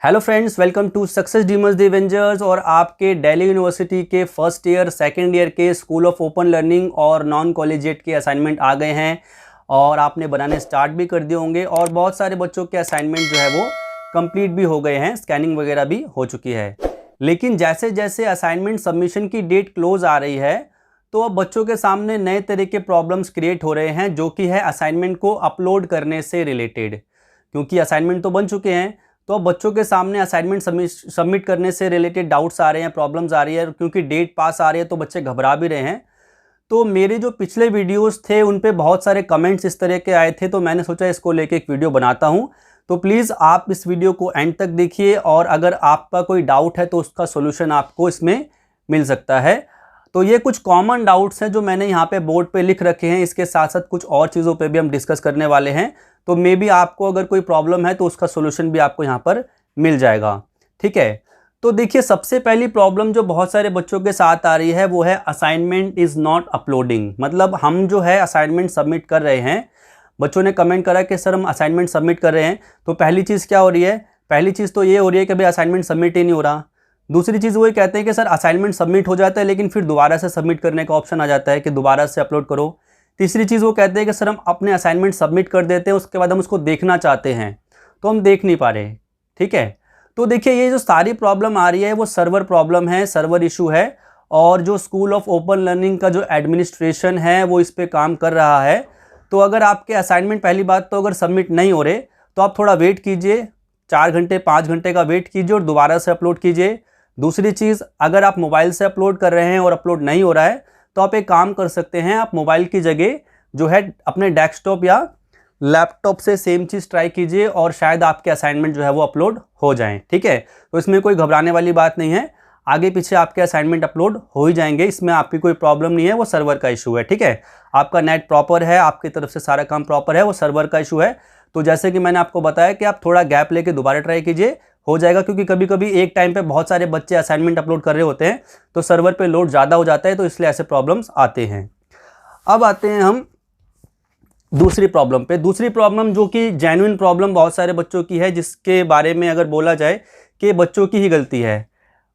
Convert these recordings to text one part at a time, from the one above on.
Hello friends, welcome to success dreamers the avengers. और आपके Delhi university के फर्स्ट ईयर सेकंड ईयर के school of open learning और non collegiate के assignment आ गए हैं और आपने बनाने स्टार्ट भी कर दिए होंगे। और बहुत सारे बच्चों के असाइनमेंट जो है वो कंप्लीट भी हो गए हैं, स्कैनिंग वगैरह भी हो चुकी है। लेकिन जैसे जैसे असाइनमेंट सबमिशन की डेट क्लोज आ रही है तो अब बच्चों के सामने नए तरह के प्रॉब्लम्स क्रिएट हो रहे हैं, जो कि है असाइनमेंट को अपलोड करने से रिलेटेड। क्योंकि असाइनमेंट तो बन चुके हैं तो अब बच्चों के सामने असाइनमेंट सबमिट करने से रिलेटेड डाउट्स आ रहे हैं, प्रॉब्लम्स आ रही है। क्योंकि डेट पास आ रही है तो बच्चे घबरा भी रहे हैं। तो मेरे जो पिछले वीडियोस थे उन पे बहुत सारे कमेंट्स इस तरह के आए थे, तो मैंने सोचा इसको लेके एक वीडियो बनाता हूं। तो प्लीज़ आप इस वीडियो को एंड तक देखिए और अगर आपका कोई डाउट है तो उसका सोल्यूशन आपको इसमें मिल सकता है। तो ये कुछ कॉमन डाउट्स हैं जो मैंने यहाँ पे बोर्ड पे लिख रखे हैं। इसके साथ साथ कुछ और चीज़ों पे भी हम डिस्कस करने वाले हैं। तो मे बी आपको अगर कोई प्रॉब्लम है तो उसका सोल्यूशन भी आपको यहाँ पर मिल जाएगा। ठीक है, तो देखिए सबसे पहली प्रॉब्लम जो बहुत सारे बच्चों के साथ आ रही है वो है असाइनमेंट इज़ नॉट अपलोडिंग। मतलब हम जो है असाइनमेंट सबमिट कर रहे हैं, बच्चों ने कमेंट करा कि सर हम असाइनमेंट सबमिट कर रहे हैं। तो पहली चीज़ क्या हो रही है? पहली चीज़ तो ये हो रही है कि भाई असाइनमेंट सबमिट ही नहीं हो रहा। दूसरी चीज़ वही कहते हैं कि सर असाइनमेंट सबमिट हो जाता है लेकिन फिर दोबारा से सबमिट करने का ऑप्शन आ जाता है कि दोबारा से अपलोड करो। तीसरी चीज़ वो कहते हैं कि सर हम अपने असाइनमेंट सबमिट कर देते हैं, उसके बाद हम उसको देखना चाहते हैं तो हम देख नहीं पा रहे। ठीक है, तो देखिए ये जो सारी प्रॉब्लम आ रही है वो सर्वर प्रॉब्लम है, सर्वर इशू है। और जो स्कूल ऑफ ओपन लर्निंग का जो एडमिनिस्ट्रेशन है वो इस पर काम कर रहा है। तो अगर आपके असाइनमेंट पहली बात तो अगर सबमिट नहीं हो रहे तो आप थोड़ा वेट कीजिए, 4 घंटे 5 घंटे का वेट कीजिए और दोबारा से अपलोड कीजिए। दूसरी चीज़, अगर आप मोबाइल से अपलोड कर रहे हैं और अपलोड नहीं हो रहा है तो आप एक काम कर सकते हैं, आप मोबाइल की जगह जो है अपने डेस्कटॉप या लैपटॉप से सेम चीज़ ट्राई कीजिए और शायद आपके असाइनमेंट जो है वो अपलोड हो जाएं। ठीक है, तो इसमें कोई घबराने वाली बात नहीं है, आगे पीछे आपके असाइनमेंट अपलोड हो ही जाएंगे, इसमें आपकी कोई प्रॉब्लम नहीं है, वो सर्वर का इशू है। ठीक है, आपका नेट प्रॉपर है, आपकी तरफ से सारा काम प्रॉपर है, वो सर्वर का इशू है। तो जैसे कि मैंने आपको बताया कि आप थोड़ा गैप लेके दोबारा ट्राई कीजिए, हो जाएगा। क्योंकि कभी कभी एक टाइम पे बहुत सारे बच्चे असाइनमेंट अपलोड कर रहे होते हैं तो सर्वर पे लोड ज़्यादा हो जाता है, तो इसलिए ऐसे प्रॉब्लम्स आते हैं। अब आते हैं हम दूसरी प्रॉब्लम पे। दूसरी प्रॉब्लम जो कि जेन्युइन प्रॉब्लम बहुत सारे बच्चों की है, जिसके बारे में अगर बोला जाए कि बच्चों की ही गलती है।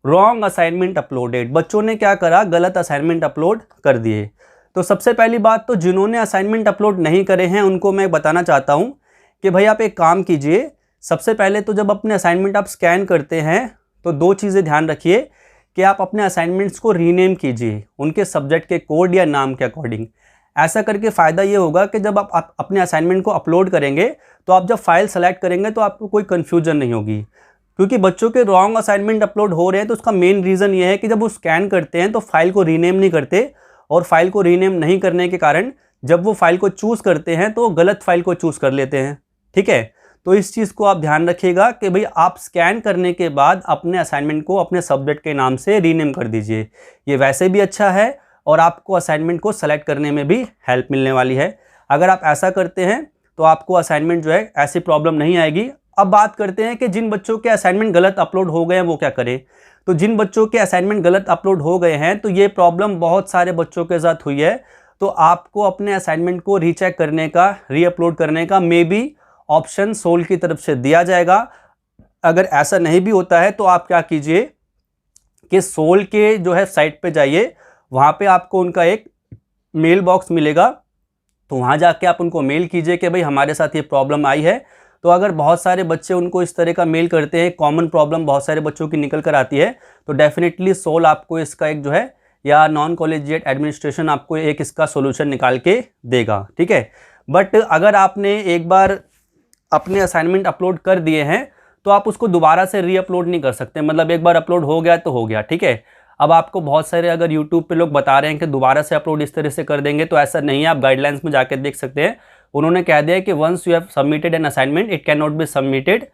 Wrong assignment uploaded. बच्चों ने क्या करा, गलत असाइनमेंट अपलोड कर दिए। तो सबसे पहली बात तो जिन्होंने असाइनमेंट अपलोड नहीं करे हैं उनको मैं बताना चाहता हूँ कि भाई आप एक काम कीजिए। सबसे पहले तो जब अपने असाइनमेंट आप स्कैन करते हैं तो 2 चीज़ें ध्यान रखिए कि आप अपने असाइनमेंट्स को रीनेम कीजिए उनके सब्जेक्ट के कोड या नाम के अकॉर्डिंग। ऐसा करके फ़ायदा ये होगा कि जब आप अपने असाइनमेंट को अपलोड करेंगे तो आप जब फाइल सेलेक्ट करेंगे तो आपको कोई कन्फ्यूजन नहीं होगी। क्योंकि बच्चों के रॉन्ग असाइनमेंट अपलोड हो रहे हैं तो उसका मेन रीज़न ये है कि जब वो स्कैन करते हैं तो फाइल को रीनेम नहीं करते, और फाइल को रीनेम नहीं करने के कारण जब वो फाइल को चूज़ करते हैं तो गलत फाइल को चूज़ कर लेते हैं। ठीक है, तो इस चीज़ को आप ध्यान रखिएगा कि भाई आप स्कैन करने के बाद अपने असाइनमेंट को अपने सब्जेक्ट के नाम से रीनेम कर दीजिए। ये वैसे भी अच्छा है और आपको असाइनमेंट को सेलेक्ट करने में भी हेल्प मिलने वाली है। अगर आप ऐसा करते हैं तो आपको असाइनमेंट जो है ऐसी प्रॉब्लम नहीं आएगी। अब बात करते हैं कि जिन बच्चों के असाइनमेंट गलत अपलोड हो गए हैं वो क्या करें। तो जिन बच्चों के असाइनमेंट गलत अपलोड हो गए हैं तो ये प्रॉब्लम बहुत सारे बच्चों के साथ हुई है। तो आपको अपने असाइनमेंट को रीचेक करने का, रीअपलोड करने का मे बी ऑप्शन सोल की तरफ से दिया जाएगा। अगर ऐसा नहीं भी होता है तो आप क्या कीजिए कि सोल के जो है साइट पे जाइए, वहाँ पे आपको उनका एक मेल बॉक्स मिलेगा, तो वहाँ जाके आप उनको मेल कीजिए कि भाई हमारे साथ ये प्रॉब्लम आई है। तो अगर बहुत सारे बच्चे उनको इस तरह का मेल करते हैं, कॉमन प्रॉब्लम बहुत सारे बच्चों की निकल कर आती है, तो डेफिनेटली सोल आपको इसका एक जो है या नॉन कॉलेजिएट एडमिनिस्ट्रेशन आपको एक इसका सोल्यूशन निकाल के देगा। ठीक है, बट अगर आपने एक बार अपने असाइनमेंट अपलोड कर दिए हैं तो आप उसको दोबारा से रीअपलोड नहीं कर सकते। मतलब एक बार अपलोड हो गया तो हो गया। ठीक है, अब आपको बहुत सारे अगर यूट्यूब पे लोग बता रहे हैं कि दोबारा से अपलोड इस तरह से कर देंगे, तो ऐसा नहीं है। आप गाइडलाइंस में जाके देख सकते हैं, उन्होंने कह दिया कि once you have submitted an assignment it can not be submitted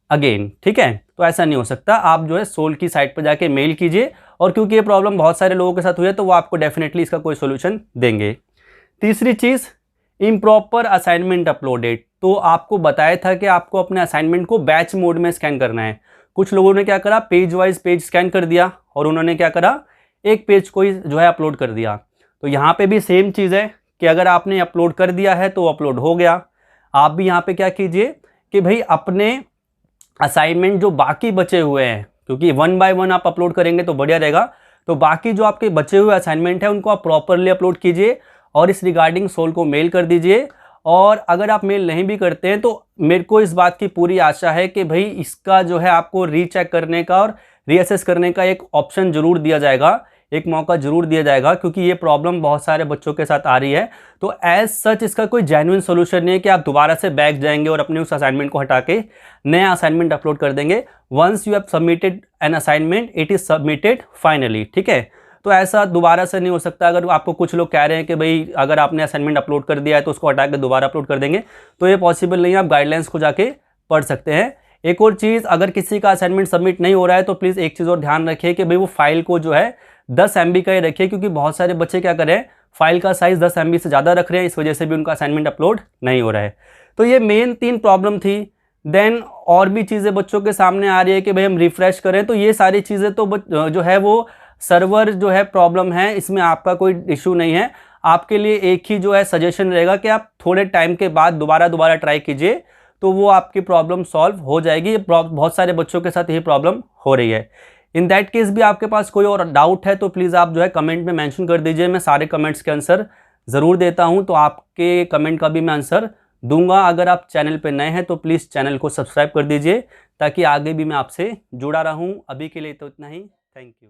again. ठीक है, तो ऐसा नहीं हो सकता। आप जो है सोल की साइट पर जाके मेल कीजिए, और क्योंकि ये प्रॉब्लम बहुत सारे लोगों के साथ हुई है तो वो आपको डेफिनेटली इसका कोई सोल्यूशन देंगे। तीसरी चीज़, इम्प्रॉपर असाइनमेंट अपलोडेड। तो आपको बताया था कि आपको अपने असाइनमेंट को बैच मोड में स्कैन करना है। कुछ लोगों ने क्या करा, पेज वाइज पेज स्कैन कर दिया और उन्होंने क्या करा, एक पेज को ही जो है अपलोड कर दिया। तो यहाँ पे भी सेम चीज़ है कि अगर आपने अपलोड कर दिया है तो अपलोड हो गया। आप भी यहाँ पे क्या कीजिए कि भाई अपने असाइनमेंट जो बाकी बचे हुए हैं, क्योंकि 1 बाय 1 आप अपलोड करेंगे तो बढ़िया रहेगा, तो बाकी जो आपके बचे हुए असाइनमेंट है उनको आप प्रॉपरली अपलोड कीजिए और इस रिगार्डिंग सोल को मेल कर दीजिए। और अगर आप मेल नहीं भी करते हैं तो मेरे को इस बात की पूरी आशा है कि भाई इसका जो है आपको रीचेक करने का और रीअसेस करने का एक ऑप्शन जरूर दिया जाएगा, एक मौका जरूर दिया जाएगा, क्योंकि ये प्रॉब्लम बहुत सारे बच्चों के साथ आ रही है। तो एज सच इसका कोई जेन्युइन सोल्यूशन नहीं है कि आप दोबारा से बैक जाएंगे और अपने उस असाइनमेंट को हटा के नया असाइनमेंट अपलोड कर देंगे। Once you have submitted an assignment it is submitted finally, ठीक है। तो ऐसा दोबारा से नहीं हो सकता। अगर आपको कुछ लोग कह रहे हैं कि भाई अगर आपने असाइनमेंट अपलोड कर दिया है तो उसको हटा के दोबारा अपलोड कर देंगे, तो ये पॉसिबल नहीं है। आप गाइडलाइंस को जाके पढ़ सकते हैं। एक और चीज़, अगर किसी का असाइनमेंट सबमिट नहीं हो रहा है तो प्लीज़ एक चीज़ और ध्यान रखिए कि भाई वो फाइल को जो है 10 MB का ही रखिए, क्योंकि बहुत सारे बच्चे क्या कर रहे हैं, फाइल का साइज़ 10 MB से ज़्यादा रख रहे हैं, इस वजह से भी उनका असाइनमेंट अपलोड नहीं हो रहा है। तो ये मेन 3 प्रॉब्लम थी। देन और भी चीज़ें बच्चों के सामने आ रही है कि भाई हम रिफ्रेश करें, तो ये सारी चीज़ें तो जो है वो सर्वर जो है प्रॉब्लम है, इसमें आपका कोई इशू नहीं है। आपके लिए एक ही जो है सजेशन रहेगा कि आप थोड़े टाइम के बाद दोबारा ट्राई कीजिए, तो वो आपकी प्रॉब्लम सॉल्व हो जाएगी। बहुत सारे बच्चों के साथ यही प्रॉब्लम हो रही है। इन दैट केस भी आपके पास कोई और डाउट है तो प्लीज़ आप जो है कमेंट में मेंशन कर दीजिए। मैं सारे कमेंट्स के आंसर ज़रूर देता हूं, तो आपके कमेंट का भी मैं आंसर दूंगा। अगर आप चैनल पे नए हैं तो प्लीज़ चैनल को सब्सक्राइब कर दीजिए ताकि आगे भी मैं आपसे जुड़ा रहूं। अभी के लिए तो इतना ही। Thank you.